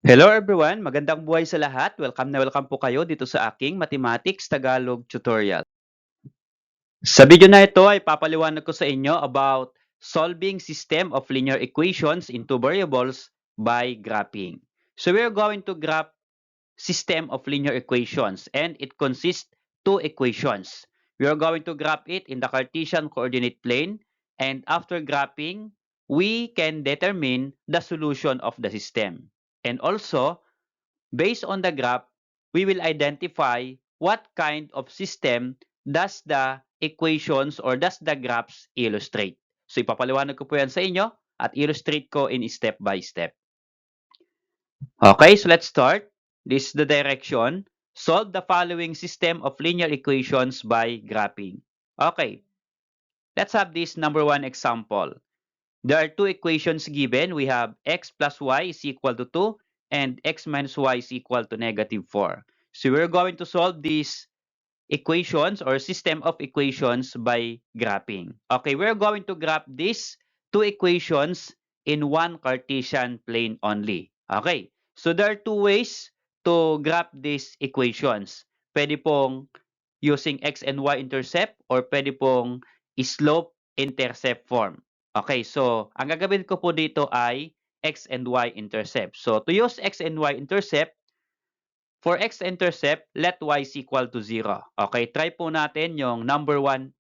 Hello everyone, magandang buhay sa lahat. Welcome na welcome po kayo dito sa aking Mathematics Tagalog tutorial. Sa video na ito ay papaliwanag ko sa inyo about solving system of linear equations in two variables by graphing. So we're going to graph system of linear equations and it consists two equations. We are going to graph it in the Cartesian coordinate plane and after graphing, we can determine the solution of the system. And also, based on the graph, we will identify what kind of system does the equations or does the graphs illustrate. So ipapaliwanag ko po yan sa inyo at illustrate ko in step by step. Okay, so let's start. This is the direction. Solve the following system of linear equations by graphing. Okay, let's have this number one example. There are two equations given. We have x plus y is equal to 2 and x minus y is equal to negative 4. So we're going to solve these equations or system of equations by graphing. Okay, we're going to graph these two equations in one Cartesian plane only. Okay, so there are two ways to graph these equations. Pwede pong using x and y intercept or pwede pong slope intercept form. Okay, so ang gagawin ko po dito ay x and y intercept. So to use x and y intercept, for x-intercept, let y is equal to 0. Okay, try po natin yung number 1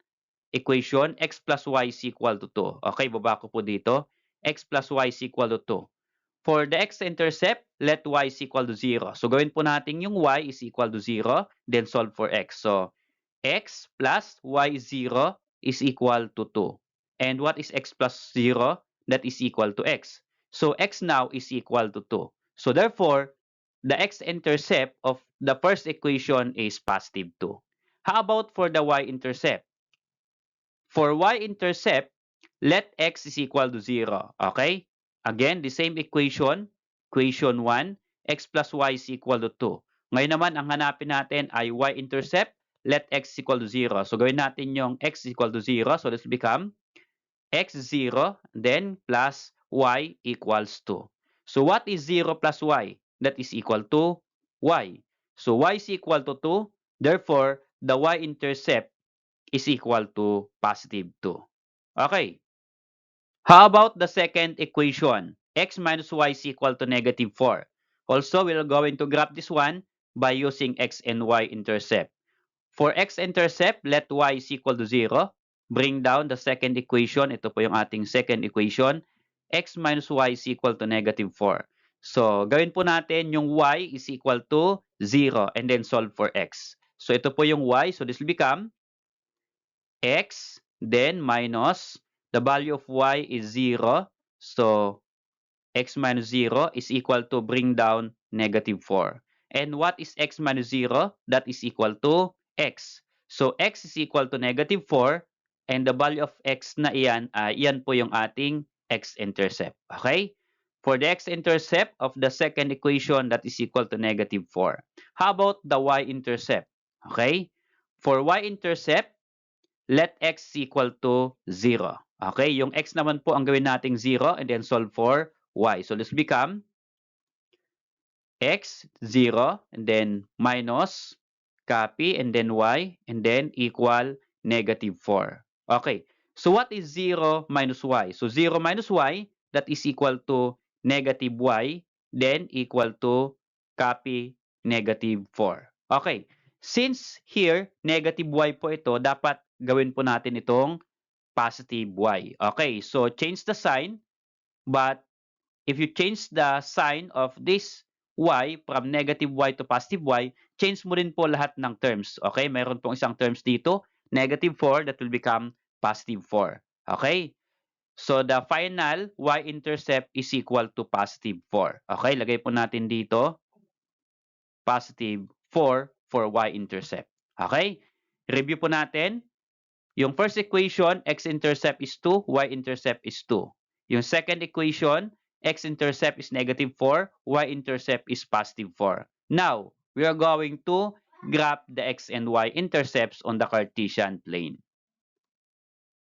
equation, x plus y is equal to 2. Okay, baba ko po dito, x plus y is equal to 2. For the x-intercept, let y is equal to 0. So gawin po natin yung y is equal to 0, then solve for x. So x plus y 0 is equal to 2. And what is x plus 0? That is equal to x. So x now is equal to 2. So therefore, the x-intercept of the first equation is positive 2. How about for the y-intercept? For y-intercept, let x is equal to 0. Okay? Again, the same equation, equation 1, x plus y is equal to 2. Ngayon naman, ang hanapin natin ay y-intercept, let x is equal to 0. So gawin natin yung x is equal to 0. So this become x 0, then plus y equals 2. So what is 0 plus y? That is equal to y. So y is equal to 2. Therefore, the y-intercept is equal to positive 2. Okay. How about the second equation? X minus y is equal to negative 4. Also, we're going to graph this one by using x and y intercept. For x-intercept, let y is equal to 0. Bring down the second equation. Ito po yung ating second equation. X minus y is equal to negative 4. So, gawin po natin yung y is equal to 0 and then solve for x. So, ito po yung y. So, this will become x, then minus the value of y is 0. So, x minus 0 is equal to bring down negative 4. And what is x minus 0? That is equal to x. So, x is equal to negative 4 and the value of x na iyan, iyan po yung ating x-intercept. Okay? For the x-intercept of the second equation, that is equal to negative 4. How about the y-intercept? Okay? For y-intercept, let x equal to 0. Okay? Yung x naman po ang gawin nating 0 and then solve for y. So this become x 0 and then minus copy and then y and then equal negative 4. Okay. So what is 0 minus y? So 0 minus y, that is equal to negative y, then equal to copy negative 4. Okay. Since here, negative y po ito, dapat gawin po natin itong positive y. Okay. So change the sign, but if you change the sign of this y from negative y to positive y, change mo rin po lahat ng terms. Okay? Meron pong isang terms dito, negative 4, that will become positive 4. Okay? So, the final y-intercept is equal to positive 4. Okay? Lagay po natin dito, positive 4 for y-intercept. Okay? Review po natin. Yung first equation, x-intercept is 2, y-intercept is 2. Yung second equation, x-intercept is negative 4, y-intercept is positive 4. Now, we are going to graph the x and y intercepts on the Cartesian plane.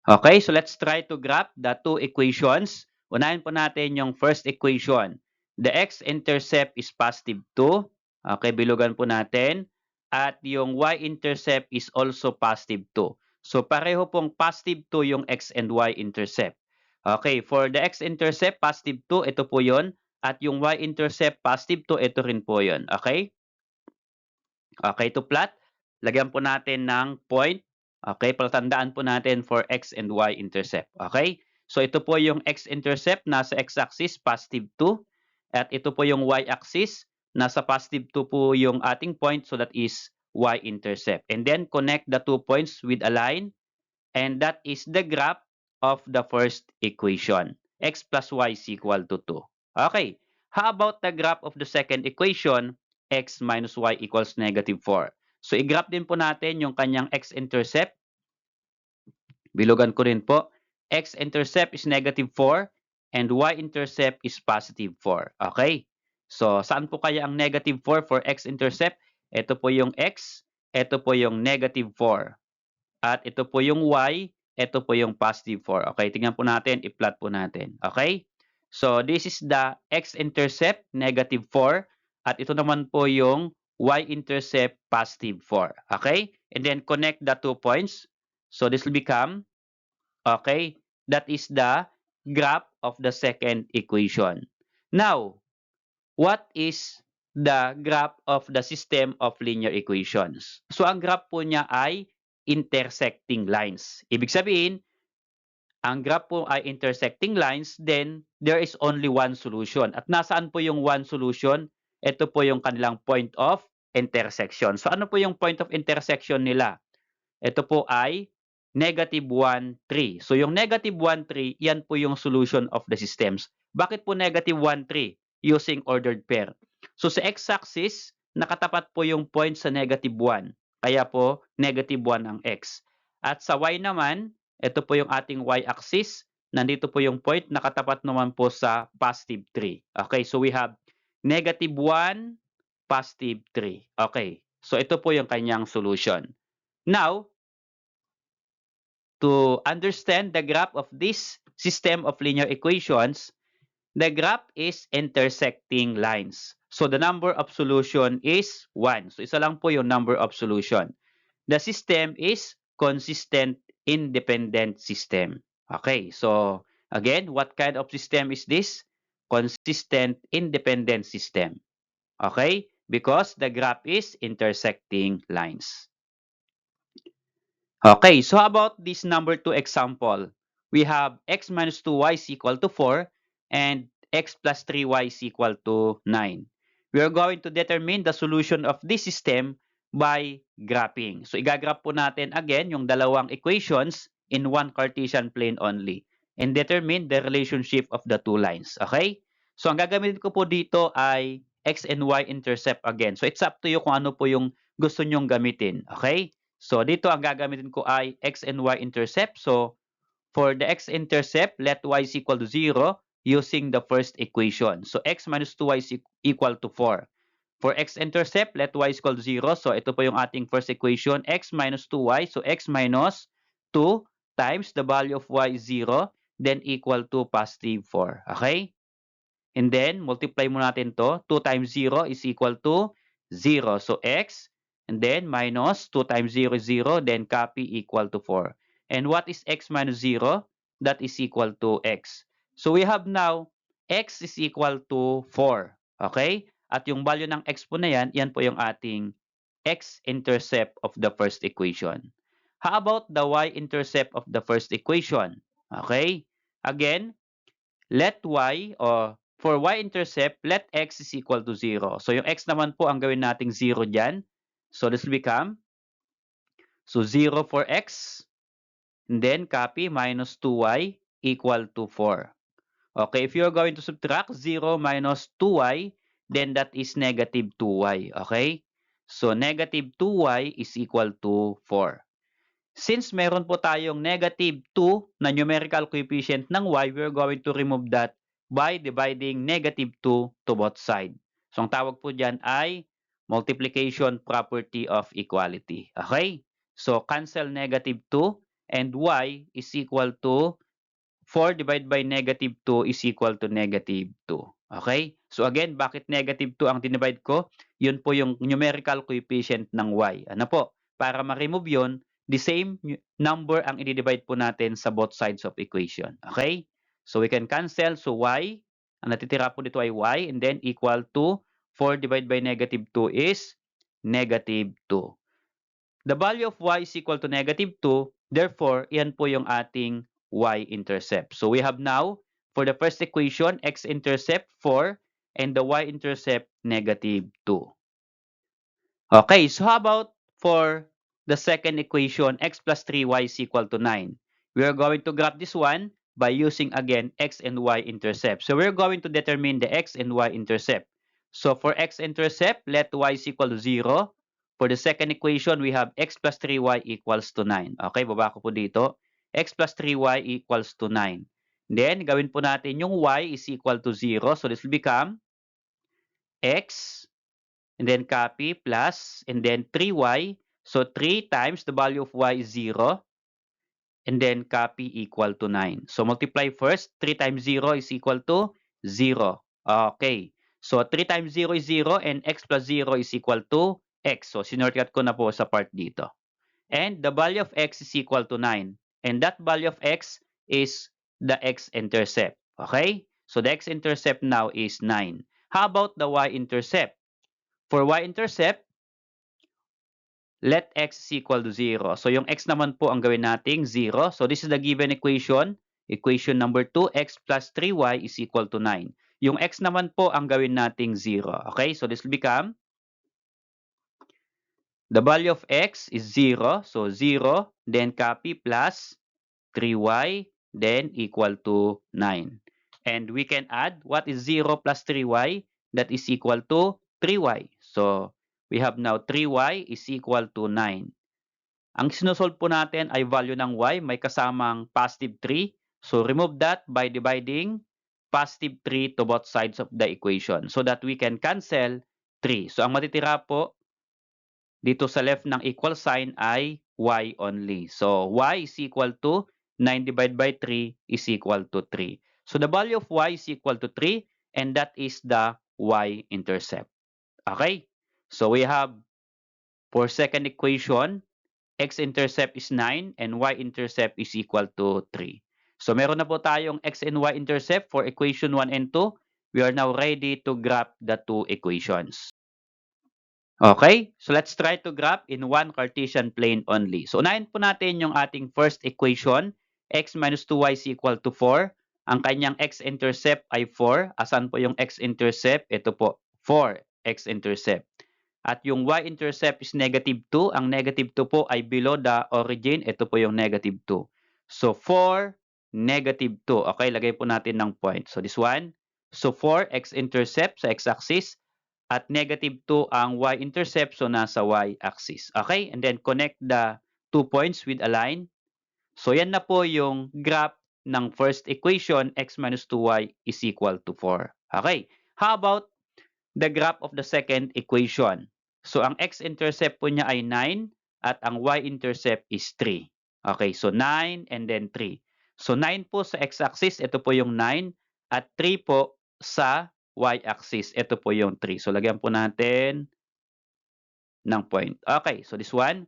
Okay, so let's try to graph the two equations. Unahin po natin yung first equation. The x-intercept is positive 2. Okay, bilugan po natin. At yung y-intercept is also positive 2. So pareho pong positive 2 yung x and y-intercept. Okay, for the x-intercept, positive 2, ito po yon. At yung y-intercept, positive 2, ito rin po yon. Okay? Okay, to plot, lagyan po natin ng point. Okay, palatandaan po natin for x and y-intercept. Okay? So ito po yung x-intercept, nasa x-axis, positive 2. At ito po yung y-axis, nasa positive 2 po yung ating point, so that is y-intercept. And then connect the 2 points with a line, and that is the graph of the first equation. X plus y is equal to 2. Okay, how about the graph of the second equation? X minus y equals negative 4. So, i-graph din po natin yung kanyang x-intercept. Bilugan ko rin po. X-intercept is negative 4 and y-intercept is positive 4. Okay? So, saan po kaya ang negative 4 for x-intercept? Ito po yung x, ito po yung negative 4. At ito po yung y, ito po yung positive 4. Okay, tingnan po natin, i-plot po natin. Okay? So, this is the x-intercept, negative 4. At ito naman po yung y-intercept, positive 4. Okay? And then, connect the 2 points. So, this will become, okay, that is the graph of the second equation. Now, what is the graph of the system of linear equations? So, ang graph po niya ay intersecting lines. Ibig sabihin, ang graph po ay intersecting lines, then there is only one solution. At nasaan po yung one solution? Ito po yung kanilang point of intersection. So, ano po yung point of intersection nila? Ito po ay negative 1, 3. So, yung negative 1, 3, yan po yung solution of the systems. Bakit po negative 1, 3? Using ordered pair. So, sa x-axis, nakatapat po yung point sa negative 1. Kaya po, negative 1 ang x. At sa y naman, ito po yung ating y-axis. Nandito po yung point, nakatapat naman po sa positive 3. Okay, so we have negative 1, positive 3. Okay, so ito po yung kanyang solution. Now, to understand the graph of this system of linear equations, the graph is intersecting lines. So the number of solution is 1. So isa lang po yung number of solution. The system is consistent independent system. Okay, so again, what kind of system is this? Consistent independent system. Okay, because the graph is intersecting lines. Okay, so how about this number 2 example? We have x minus 2y is equal to 4 and x plus 3y is equal to 9. We are going to determine the solution of this system by graphing. So, igagraph po natin again yung dalawang equations in one Cartesian plane only and determine the relationship of the two lines. Okay? So, ang gagamitin ko po dito ay x and y intercept again. So, it's up to you kung ano po yung gusto nyong gamitin. Okay? So, dito ang gagamitin ko ay x and y intercept. So, for the x-intercept, let y is equal to 0 using the first equation. So, x minus 2y is equal to 4. For x-intercept, let y is equal to 0. So, ito po yung ating first equation, x minus 2y. So, x minus 2 times the value of y is 0, then equal to positive 4. Okay? And then, multiply mo natin to. 2 times 0 is equal to 0. So, x, and then minus 2 times 0 is 0, then copy equal to 4. And what is x minus 0? That is equal to x. So, we have now x is equal to 4. Okay? At yung value ng x po na yan, yan po yung ating x-intercept of the first equation. How about the y-intercept of the first equation? Okay? Again, let y or for y-intercept, let x is equal to 0. So, yung x naman po ang gawin nating 0 dyan. So, this will become, so 0 for x, and then copy minus 2y equal to 4. Okay, if you're going to subtract 0 minus 2y, then that is negative 2y. Okay? So, negative 2y is equal to 4. Since meron po tayong negative 2 na numerical coefficient ng y, we're going to remove that by dividing negative 2 to both sides. So, ang tawag po dyan ay multiplication property of equality. Okay? So, cancel negative 2 and y is equal to 4 divided by negative 2 is equal to negative 2. Okay? So again, bakit negative 2 ang dinivide ko? Yun po yung numerical coefficient ng y. Ano po? Para ma-remove yun, the same number ang i-divide po natin sa both sides of equation. Okay? So we can cancel. So y, ang natitira po dito ay y, and then equal to 4 divided by negative 2 is negative 2. The value of y is equal to negative 2. Therefore, yan po yung ating y-intercept. So we have now, for the first equation, x-intercept 4 and the y-intercept negative 2. Okay, so how about for the second equation, x plus 3y is equal to 9? We are going to graph this one by using again x and y intercept. So we're going to determine the x and y intercept. So for x intercept, let y is equal to 0. For the second equation, we have x plus 3y equals to 9. Okay, baba ko po dito. X plus 3y equals to 9. Then, gawin po natin yung y is equal to 0. So this will become x and then copy plus and then 3y. So 3 times the value of y is 0 and then copy equal to 9. So multiply first. 3 times 0 is equal to 0. Okay. So 3 times 0 is 0 and x plus 0 is equal to x. So sinortcut ko na po sa part dito. And the value of x is equal to 9. And that value of x is the x-intercept. Okay? So the x-intercept now is 9. How about the y-intercept? For y-intercept, let x is equal to 0. So yung x naman po ang gawin nating 0. So this is the given equation. Equation number 2, x plus 3y is equal to 9. Yung x naman po ang gawin nating 0. Okay? So this will become the value of x is 0. So 0, then copy plus 3y, then equal to 9. And we can add what is 0 plus 3y? That is equal to 3y. So we have now 3y is equal to 9. Ang sinusolve po natin ay value ng y, may kasamang positive 3. So remove that by dividing positive 3 to both sides of the equation so that we can cancel 3. So ang matitira po dito sa left ng equal sign ay y only. So y is equal to 9 divided by 3 is equal to 3. So the value of y is equal to 3 and that is the y-intercept. Okay? So we have for second equation, x-intercept is 9 and y-intercept is equal to 3. So meron na po tayong x and y-intercept for equation 1 and 2. We are now ready to graph the two equations. Okay, so let's try to graph in one Cartesian plane only. So unahin po natin yung ating first equation, x minus 2y is equal to 4. Ang kanyang x-intercept ay 4. Asan po yung x-intercept? Ito po, 4 x-intercept. At yung y-intercept is negative 2. Ang negative 2 po ay below the origin. Ito po yung negative 2. So 4, negative 2. Okay, lagay po natin ng point. So this one. So 4 x-intercept sa x-axis. At negative 2 ang y-intercept, so nasa y-axis. Okay? And then connect the 2 points with a line. So yan na po yung graph ng first equation, x minus 2y is equal to 4. Okay? How about the graph of the second equation? So ang x-intercept po niya ay 9 at ang y-intercept is 3. Okay, so 9 and then 3. So 9 po sa x-axis, ito po yung 9 at 3 po sa y-axis. Ito po yung 3. So, lagyan po natin ng point. Okay, so this one.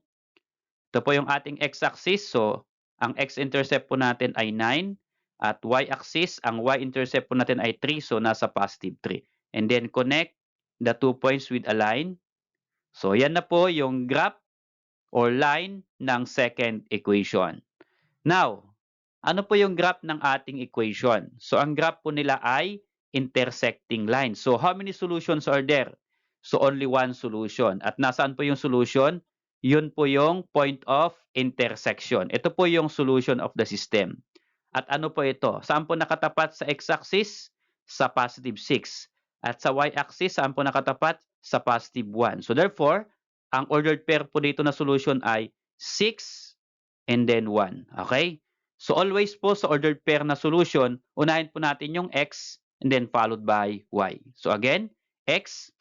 Ito po yung ating x-axis. So, ang x-intercept po natin ay 9. At y-axis, ang y-intercept po natin ay 3. So, nasa positive 3. And then, connect the 2 points with a line. So, yan na po yung graph or line ng second equation. Now, ano po yung graph ng ating equation? So, ang graph po nila ay intersecting lines. So, how many solutions are there? So, only one solution. At nasaan po yung solution? Yun po yung point of intersection. Ito po yung solution of the system. At ano po ito? Saan po nakatapat sa x-axis? Sa positive 6. At sa y-axis, saan po nakatapat? Sa positive 1. So, therefore, ang ordered pair po dito na solution ay 6 and then 1. Okay? So, always po sa ordered pair na solution, unahin po natin yung x and then followed by y. So, again, x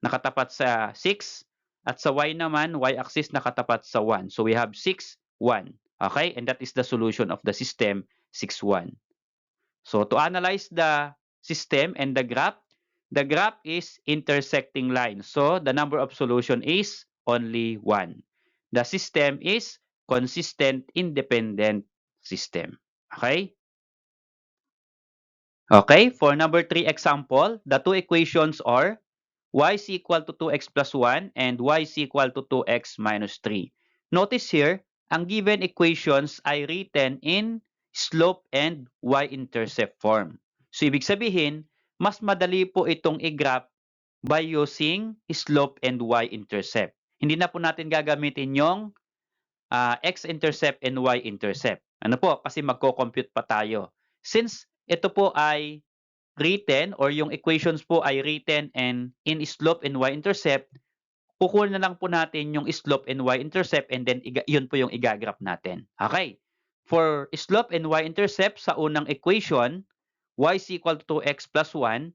nakatapat sa 6 at sa y naman, y-axis nakatapat sa 1. So, we have 6, 1. Okay? And that is the solution of the system, 6, 1. So, to analyze the system and the graph, The graph is intersecting line. So the number of solution is only 1. The system is consistent independent system. Okay? Okay, for number 3 example, the two equations are y is equal to 2x plus 1 and y is equal to 2x minus 3. Notice here, ang given equations ay written in slope and y-intercept form. So, ibig sabihin, mas madali po itong i-graph by using slope and y-intercept. Hindi na po natin gagamitin yung x-intercept and y-intercept. Ano po? Kasi magko-compute pa tayo. Since ito po ay written or yung equations po ay written and in slope and y-intercept, kukunin na lang po natin yung slope and y-intercept and then yun po yung igagraph natin. Okay. For slope and y-intercept sa unang equation, y is equal to 2x plus 1,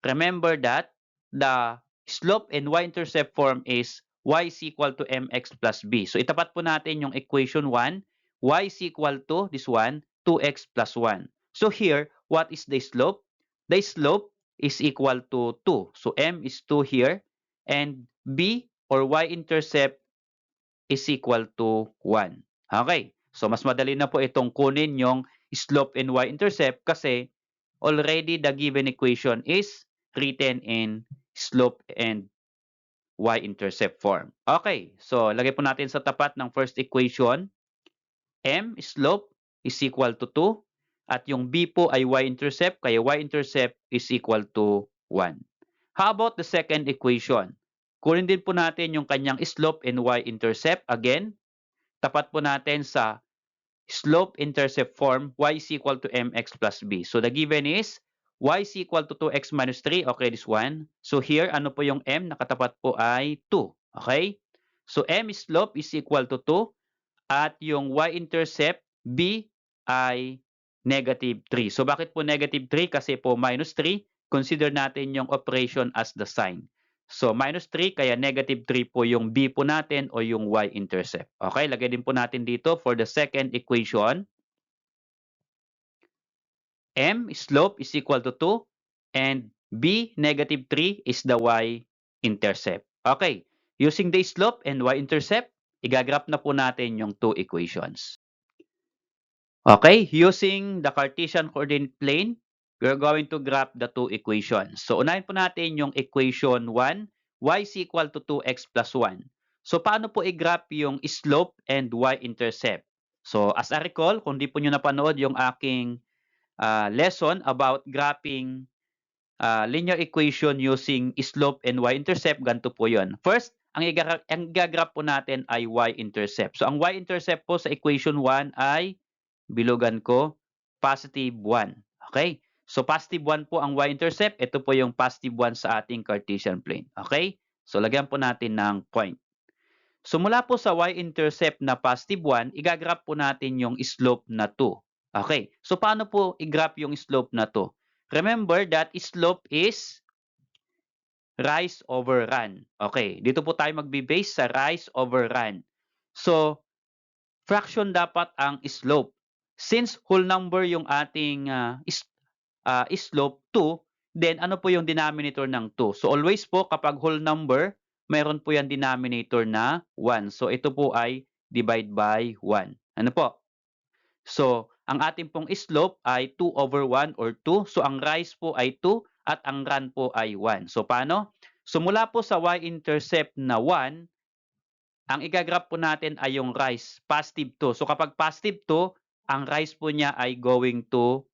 remember that the slope and y-intercept form is y is equal to mx plus b. So itapat po natin yung equation 1, y is equal to this one, 2x plus 1. So here, what is the slope? The slope is equal to 2. So m is 2 here and b or y-intercept is equal to 1. Okay. So mas madali na po itong kunin yung slope and y-intercept kasi already the given equation is written in slope and y-intercept form. Okay, so lagay po natin sa tapat ng first equation, m slope is equal to 2 at yung b po ay y-intercept kaya y-intercept is equal to 1. How about the second equation? Kunin din po natin yung kanyang slope and y-intercept. Again, tapat po natin sa slope-intercept form, y is equal to mx plus b. So the given is y is equal to 2x minus 3. Okay, this one. So here, ano po yung m? Nakatapat po ay 2. Okay? So m slope is equal to 2 at yung y-intercept b ay negative 3. So bakit po negative 3? Kasi po minus 3. Consider natin yung operation as the sign. So, minus 3, kaya negative 3 po yung b po natin o yung y-intercept. Okay, lagay din po natin dito for the second equation. M slope is equal to 2 and b negative 3 is the y-intercept. Okay, using the slope and y-intercept, igagraph na po natin yung two equations. Okay, using the Cartesian coordinate plane, we're going to graph the two equations. So, unahin po natin yung equation 1, y is equal to 2x plus 1. So, paano po i-graph yung slope and y-intercept? So, as I recall, kung di po nyo napanood yung aking lesson about graphing linear equation using slope and y-intercept, ganito po yun. First, ang igagraph po natin ay y-intercept. So, ang y-intercept po sa equation 1 ay bilugan ko, positive 1. Okay? So, positive 1 po ang y-intercept. Ito po yung positive 1 sa ating Cartesian plane. Okay? So, lagyan po natin ng point. So, mula po sa y-intercept na positive 1, igagraph po natin yung slope na 2. Okay? So, paano po i-graph yung slope na 2? Remember that slope is rise over run. Okay? Dito po tayo magbe-base sa rise over run. So, fraction dapat ang slope. Since whole number yung ating slope 2, then ano po yung denominator ng 2? So always po kapag whole number, mayroon po yung denominator na 1. So ito po ay divide by 1. Ano po? So ang ating pong slope ay 2 over 1 or 2. So ang rise po ay 2 at ang run po ay 1. So paano? So mula po sa y-intercept na 1, ang igagraph po natin ay yung rise, positive 2. So kapag positive 2, ang rise po niya ay going to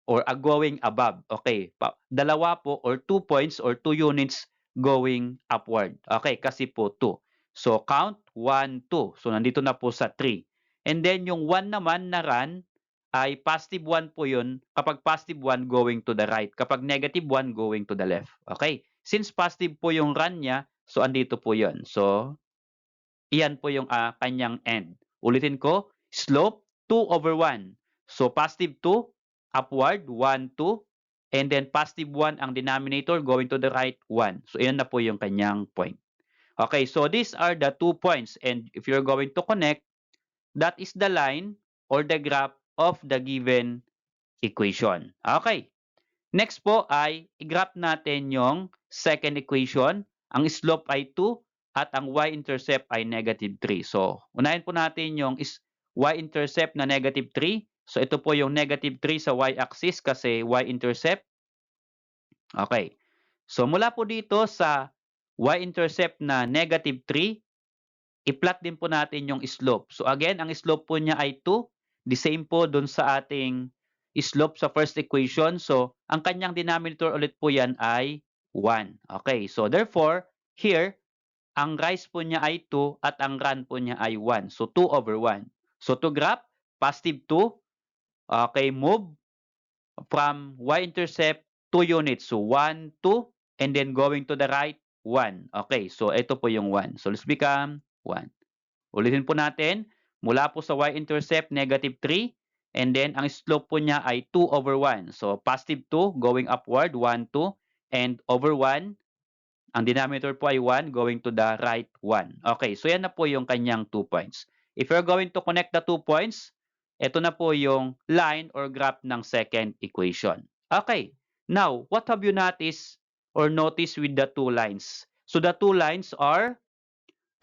or going above. Okay, dalawa po or 2 points or 2 units going upward. Okay, kasi po 2. So count 1, 2. So nandito na po sa 3. And then yung 1 naman na run ay positive 1 po yun kapag positive 1 going to the right. Kapag negative 1 going to the left. Okay, since positive po yung run niya, so andito po yun. So iyan po yung kanyang end. Ulitin ko, slope 2 over 1. So positive 2, upward 1, 2, and then positive 1 ang denominator going to the right 1. So iyan na po yung kanyang point. Okay, so these are the 2 points and if you're going to connect, that is the line or the graph of the given equation. Okay. Next po ay i-graph natin yung second equation. Ang slope ay 2 at ang y-intercept ay -3. So, unahin po natin yung y-intercept na -3. So, ito po yung -3 sa y-axis kasi y-intercept. Okay. So, mula po dito sa y-intercept na -3, i-plot din po natin yung slope. So, again, ang slope po niya ay 2. The same po dun sa ating slope sa first equation. So, ang kanyang denominator ulit po yan ay 1. Okay. So, therefore, here, ang rise po niya ay 2 at ang run po niya ay 1. So, 2 over 1. So, to graph, positive 2. Okay, move from y-intercept 2 units. So, 1, 2, and then going to the right, 1. Okay, so ito po yung 1. So, let's become 1. Ulitin po natin, mula po sa y-intercept, -3, and then ang slope po niya ay 2 over 1. So, positive 2 going upward, 1, 2, and over 1, ang denominator po ay 1 going to the right 1. Okay, so yan na po yung kanyang 2 points. If you're going to connect the 2 points, ito na po yung line or graph ng second equation. Okay, now, what have you noticed or noticed with the two lines? So, the two lines are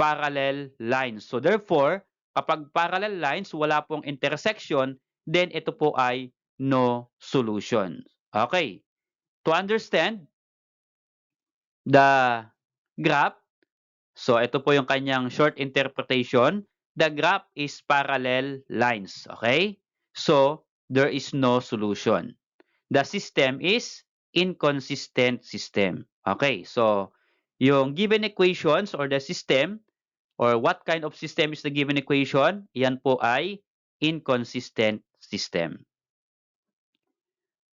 parallel lines. So, therefore, kapag parallel lines, wala pong intersection, then ito po ay no solution. Okay, to understand the graph, so ito po yung kanyang short interpretation. The graph is parallel lines. Okay? So, there is no solution. The system is inconsistent system. Okay? So, yung given equations or the system or what kind of system is the given equation, yan po ay inconsistent system.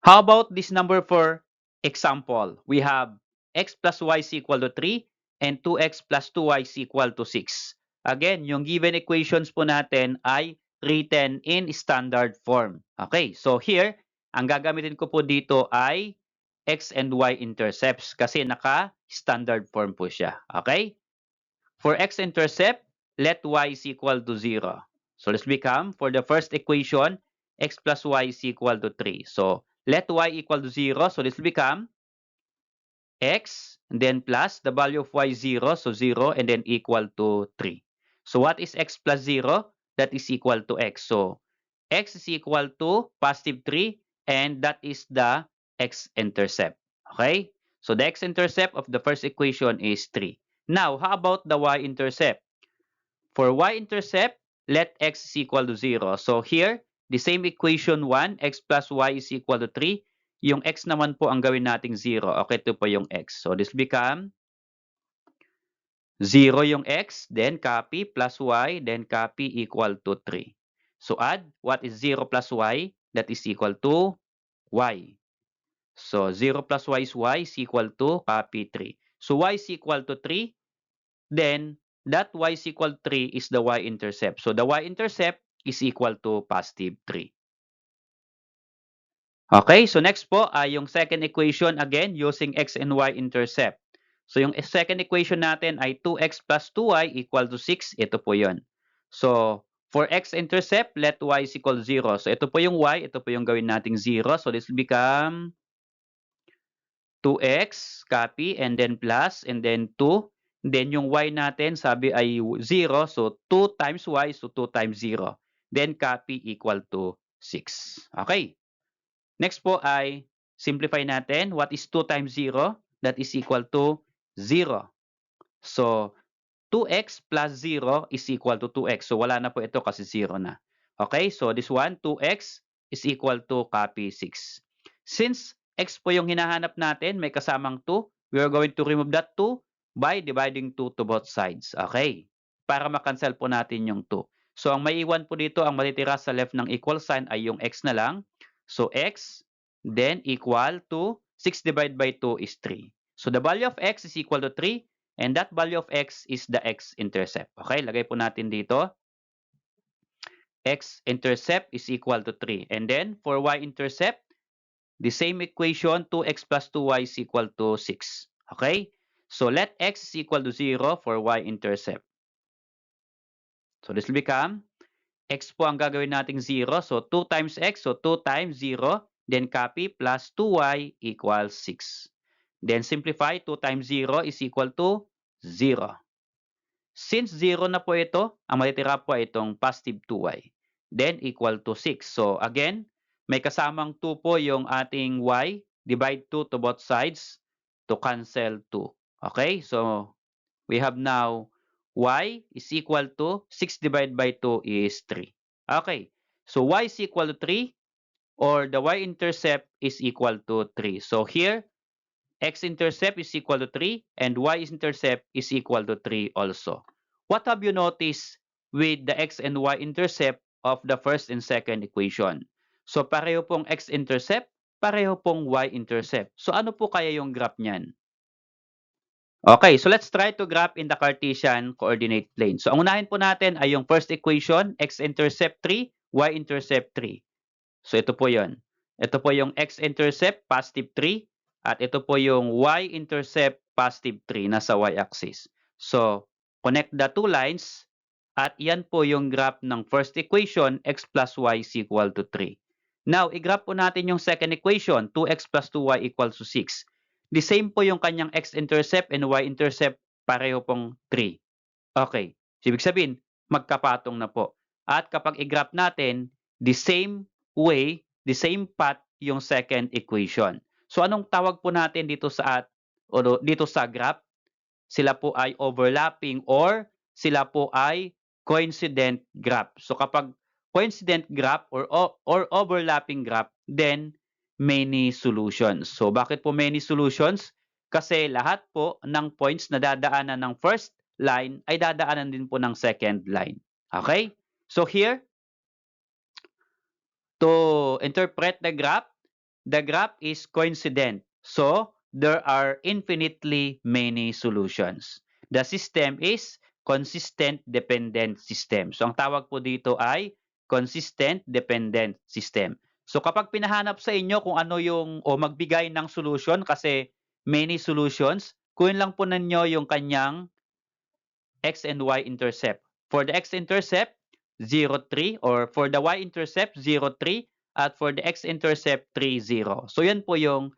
How about this number for example? We have x plus y is equal to 3 and 2x plus 2y is equal to 6. Again, yung given equations po natin ay written in standard form. Okay, so here, ang gagamitin ko po dito ay x and y intercepts kasi naka-standard form po siya. Okay? For x-intercept, let y is equal to 0. So let's become, for the first equation, x plus y is equal to 3. So let y equal to 0. So this will become x, and then plus the value of y 0. So 0, and then equal to 3. So what is x plus 0? That is equal to x. So x is equal to positive 3, and that is the x-intercept. Okay? So the x-intercept of the first equation is 3. Now, how about the y-intercept? For y-intercept, let x is equal to 0. So here, the same equation 1, x plus y is equal to 3. Yung x naman po ang gawin nating 0. Okay, ito po yung x. So this become 0 yung x, then copy plus y, then copy equal to 3. So add, what is 0 plus y? That is equal to y. So 0 plus y is equal to copy 3. So y is equal to 3. Then, that y is equal to 3 is the y-intercept. So, the y-intercept is equal to positive 3. Okay, so next po ay yung second equation again using x and y-intercept. So, yung second equation natin ay 2x plus 2y equal to 6. Ito po yun. So, for x-intercept, let y is equal to 0. So, ito po yung y. Ito po yung gawin nating 0. So, this will become 2x, copy, and then plus, and then 2. Then yung y natin, sabi ay 0. So 2 times y, so 2 times 0. Then copy equal to 6. Okay. Next po ay simplify natin. What is 2 times 0? That is equal to 0. So 2x plus 0 is equal to 2x. So wala na po ito kasi 0 na. Okay, so this one, 2x is equal to copy 6. Since x po yung hinahanap natin, may kasamang 2, we are going to remove that 2 by dividing 2 to both sides. Okay, para makancel po natin yung 2. So ang maiiwan po dito, ang matitira sa left ng equal sign ay yung x na lang. So x then equal to 6 divided by 2 is 3. So the value of x is equal to 3. And that value of x is the x-intercept. Okay, lagay po natin dito. X-intercept is equal to 3. And then, for y-intercept, the same equation, 2x plus 2y is equal to 6. Okay? So, let x is equal to 0 for y-intercept. So, this will become, x po ang gagawin nating 0. So, 2 times x, so 2 times 0. then copy plus 2y equals 6. Then simplify, 2 times 0 is equal to 0. Since 0 na po ito, ang matitira po ay itong positive 2y. Then equal to 6. So again, may kasamang 2 po yung ating y. Divide 2 to both sides to cancel 2. Okay? So we have now y is equal to 6 divided by 2 is 3. Okay. So y is equal to 3 or the y-intercept is equal to 3. So here, x-intercept is equal to 3 and y-intercept is equal to 3 also. What have you noticed with the x and y-intercept of the first and second equation? So pareho pong x-intercept, pareho pong y-intercept. So ano po kaya yung graph niyan? Okay, so let's try to graph in the Cartesian coordinate plane. So ang unahin po natin ay yung first equation, x-intercept 3, y-intercept 3. So ito po yon. Ito po yung x-intercept, positive 3. At ito po yung y-intercept, positive 3, nasa y-axis. So, connect the two lines. At yan po yung graph ng first equation, x plus y is equal to 3. Now, i-graph po natin yung second equation, 2x plus 2y equals to 6. The same po yung kanyang x-intercept and y-intercept, pareho pong 3. Okay. So, ibig sabihin, magkapatong na po. At kapag i-graph natin, the same way, the same path yung second equation. So anong tawag po natin dito sa graph? Sila po ay overlapping or sila po ay coincident graph. So kapag coincident graph or overlapping graph, then many solutions. So bakit po many solutions? Kasi lahat po ng points na dadaanan ng first line ay dadaanan din po ng second line. Okay? So here, to interpret the graph is coincident. So, there are infinitely many solutions. The system is consistent dependent system. So, ang tawag po dito ay consistent dependent system. So, kapag pinahanap sa inyo kung ano yung o magbigay ng solution kasi many solutions, kunin lang po ninyo yung kanyang x and y intercept. For the x intercept, 0, 3 or for the y-intercept 0, 3 at for the x-intercept 3, 0. So yan po yung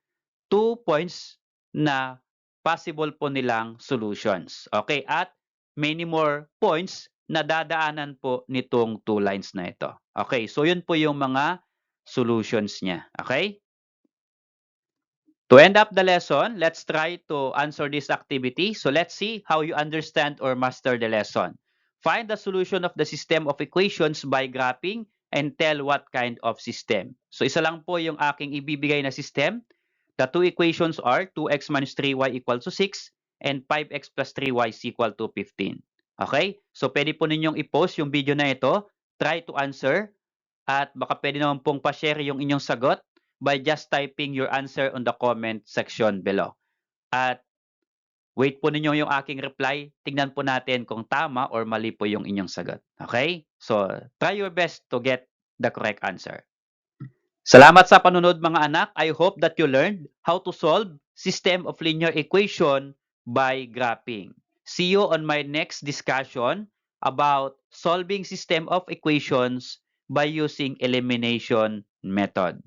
2 points na possible po nilang solutions. Okay, at many more points na dadaanan po nitong 2 lines na ito. Okay, so yun po yung mga solutions niya. Okay? To end up the lesson, let's try to answer this activity. So let's see how you understand or master the lesson. Find the solution of the system of equations by graphing and tell what kind of system. So isa lang po yung aking ibibigay na system. The two equations are 2x minus 3y equals to 6 and 5x plus 3y is equal to 15. Okay? So pwede po ninyong i-post yung video na ito. Try to answer. At baka pwede naman pong pa-share yung inyong sagot by just typing your answer on the comment section below. At wait po ninyo yung aking reply. Tignan po natin kung tama or mali po yung inyong sagot. Okay? So, try your best to get the correct answer. Salamat sa panunod mga anak. I hope that you learned how to solve system of linear equation by graphing. See you on my next discussion about solving system of equations by using elimination method.